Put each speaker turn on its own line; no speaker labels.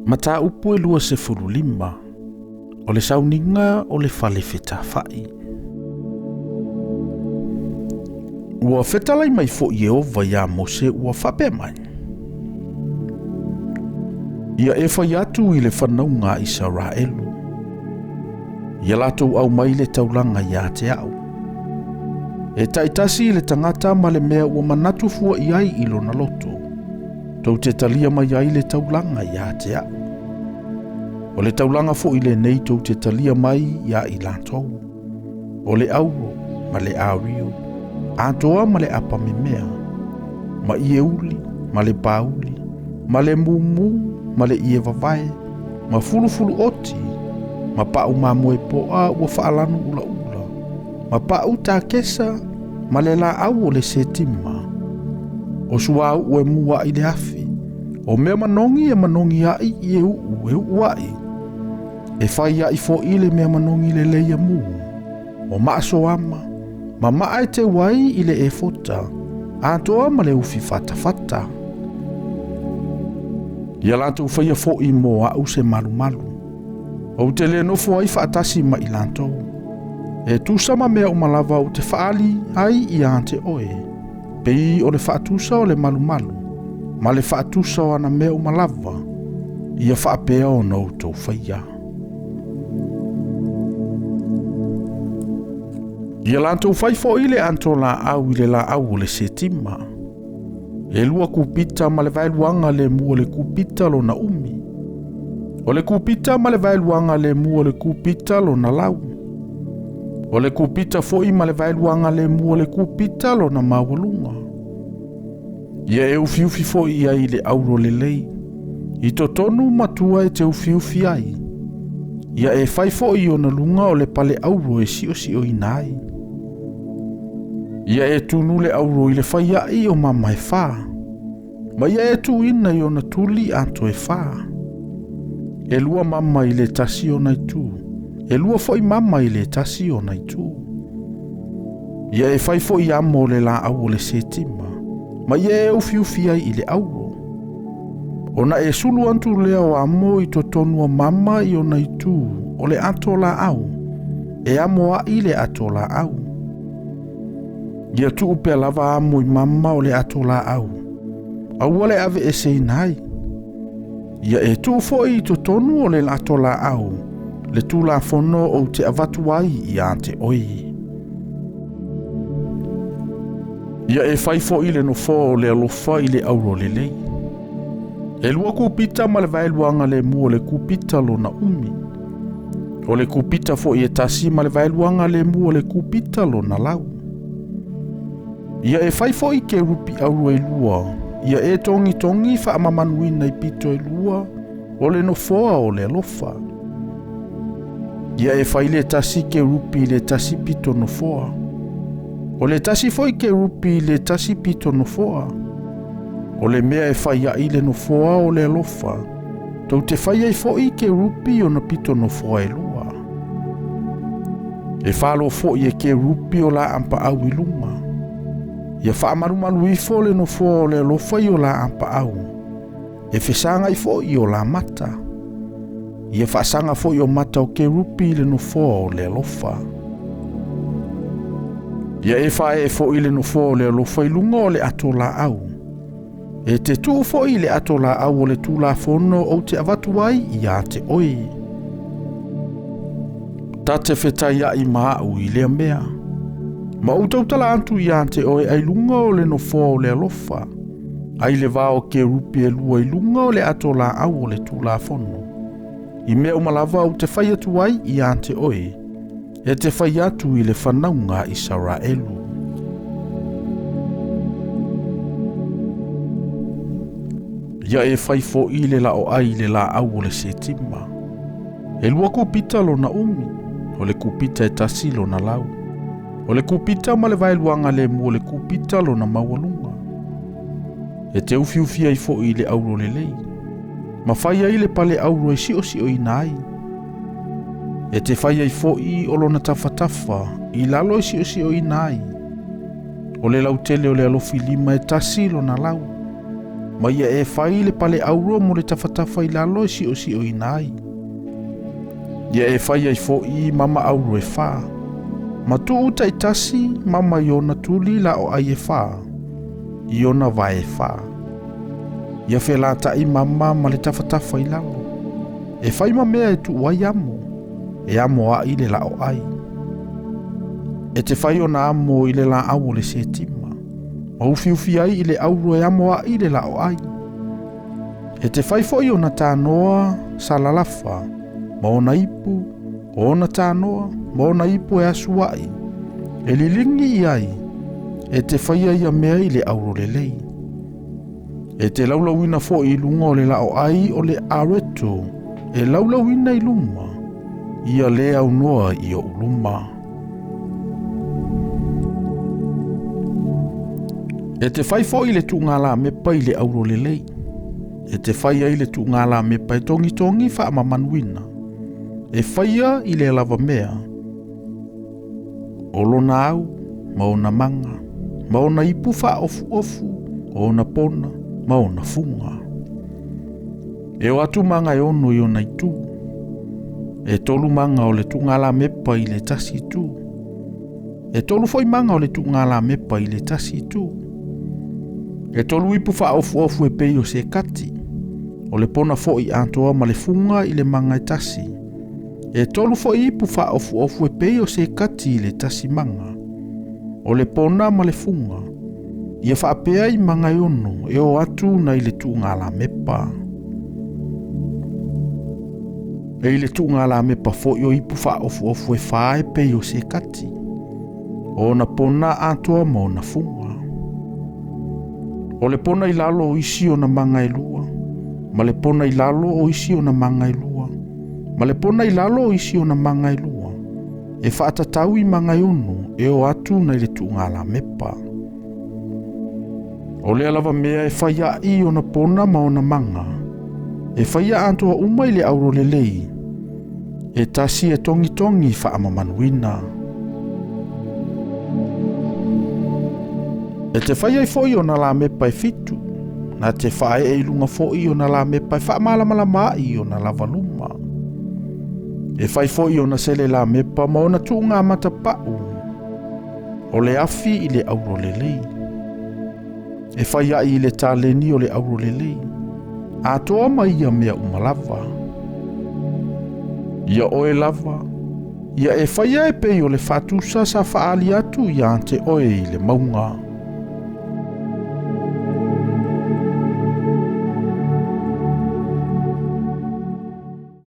Mata upu e lua se furulima, o le sauninga o le fale fetawhai. Ua fetalai mai fo Yehova ia Mose ua whape mai. Ia e whai atu i le whanaunga Israelu. Ia latou au mai le taulanga ia te au. E taitasi le tangata ma le mea ua manatu fua iai ilo na loto. Tau te talia mai ai le taulanga ia te au. O le taulanga fo i le nei tau te talia mai ia i lantou. O le auro ma le aurio. Atoa ma le apa me mea. Ma ie uli, ma le bauli, ma le mumu, ma le ie vavae, ma fulu oti, ma pau mamoe poa ua whaalanu ula ula, ma pau ta kesa, ma le la au o le setima. O suau ue mua i le afi, o mea manongi e manongi ai i e uai. E whai ai fo i le mea manongi le leia mu, o maaso ama, ma maa e te wai i le e fota, atoa ma le ufi fata. Ia lantou whaia fo i moa au se malu. O te le nofo ai whaatasi ma i lantou. E tūsama mea o malawa o te whaali ai i ante oe. Pei o le whaatusa o le malu. Ma le whaatusa o ana mea o malawa. Ia whaapea o nou tau whaia. Ia lantou whai fo i le anto la au i le la au o le setima. E lua kupita ma le vailuanga le mua le kupita lo na umi. O le kupita ma le vailuanga le mua le kupita lo na lau. O le kupita fo i ma le vailuanga le mua le kupita lo na mawalunga. Ia e ufiufi fo i ai le auro le lei. I totonu matua e te ufiufi ai. Ia e fai fo i o na lunga o le pale auro e si o inai. Ia e tunu le auro i le whaia i o mama e wha. Ma ia e tu ina i o na tuli anto e wha. E lua mama i le tasi o nai tu. E lua fo i mama i le tasi o nai tu. Ia e whai fo i amo le la au o le setima. Ma ia e ufiufi ai i le auro. Ona e sulu antu lea o amo i to tonua mama i o nai tu. O le ato la au. E amo a i le ato la au. Ia tu upe lava amo i mama o le ato la au. Au ale ave e se inai. Ia e tu fo i to tonu o le ato la au. Le tu la fono o te avatu ai i ante oi. Ia e fai fo i le no fo o le alofa i le auro le lei. E lua kupita ma le vailuanga le mua le kupita lo na umi. O le kupita fo i e tasi ma le vailuanga le mua le kupita lo na lau. Ia e fai fo i ke rupi auro e lua. Ia e tongi wha amamanuina i pito e lua. O le no foa o le alofa. Ia e fai le tasi ke rupi le tasi pito no foa. O le tasi fo i ke rupi le tasi pito no foa. O le mea e fai ai le no foa o le alofa. Tau te fai ai fo i ke rupi o na pito no foa e lua. E falo fo i e ke rupi o la ampa au i lunga. Ia wha maru i fo le no foa o le alofa i o la ampa au. E whesanga i fo i o la mata. Ia whaasanga fo i o mata o ke rupi le no foa o le alofa. Ia e wha e fo i le no foa o le alofa i lunga o le ato la au. E te tu fo i le ato la au o le tu la fono o te avatu ai i a te oi. Ta te whetai a i maa u i lea mea. Ma utautala antu i a te oi ai lunga o le no foa o le alofa. Ai le vao ke rupi e lua i lunga o le ato la au o le tu la fono. I mea umalava o te whai atu ai i a te oi. E te whai atu i le whanaunga Israelu. Ia e whai fo i le lao ai le la au o le setima. E lua kupita lo na umi. O le kupita e tasi lo na lau. O le kupita ma le vailuanga le mua le kupita lo na mawalunga. E te ufiufi ai fo i le auro le lei. Ma whai ai le pale auro e si o inai. E te whai ai fo i o lona tafa i lalo e si o inai. O le lautele o le alofi lima e tasi lo na lau. ma ia e whai le pale auro mo le tawhatafa I lalo e si o inai. Ia e whai ai fo I mama auro e wha. Ma tu uta I tasi mama I ona tuli la o ai e wha. I ona vai e wha. Ia whelata I mama ma le tawhatafa I lalo. E whai ma mea e tu wai amo. E amo a I le la o ai. E te whai ona amo I le la au le se tima. Ma ufi ai I le auro e amo a I le la o ai. E te whai fo I ona tānoa sa lalafa. Ma ona ipu, o ona tānoa, ma ona ipu e asu ai. E lilingi I ai. E te whai ai a mea I le auro le lei. E te laulawina fo I lunga o le la o ai o le areto. E laulawina I luma. Ia le au noa I o uluma. E te whai fo I le tu ngā la mepa I le auro le lei. E te whai ai le tu ngā la mepa I tongi wha mamanuina. E whaia I le lava mea. Olo na au, ma ona manga, ma ona ipu wha ofu, o ona pona, ma ona funga. E o atu manga e ono I ona I tu. E tolu manga o le tu ngā la mepa I le tasi tu. E tolu foi manga o le tu ngā la mepa I le tasi tu. E tolu ipu wha ofu e pei o se kati. O le pona fo I antoa ma le funga I le manga e tasi. E tolu fo ipu wha ofu e pei o se kati I le tasi manga. O le pona ma le funga. Ia wha apea I manga I ono e o atu na I le tu ngā la mepa. E I le tu ngā la mepa fo I o ipu wha ofu e wha e pei o se kati. O na pona antoa ma o na funga. O le pona I lalo o isi o na manga e lua. Ma le pona I lalo o isi o na manga e lua. Ma le pona I lalo o isi o na manga e lua. E whaatatau I manga e ono e o atu na I le tu ngā la mepa. O le alava mea e whaia I o na pona ma o na manga. E whaia antoa uma I le auro le lei. E tasi e tongi whaamamanuina. E te whaia I foi o na la mepa e fitu. Na te whae e ilunga foi o na la mepa e whaamalamala I o na lava luma. E whai foi o na sele la mepa ma o na tu ngā matapau. O le afi I le auro le lei. E whaia I le tāleni o le auro le lei. A toa mai ia mea umalava. Ia oe lava. Ia e whaia e pei o le whatusa sa whaali atu I ante oe I le maunga.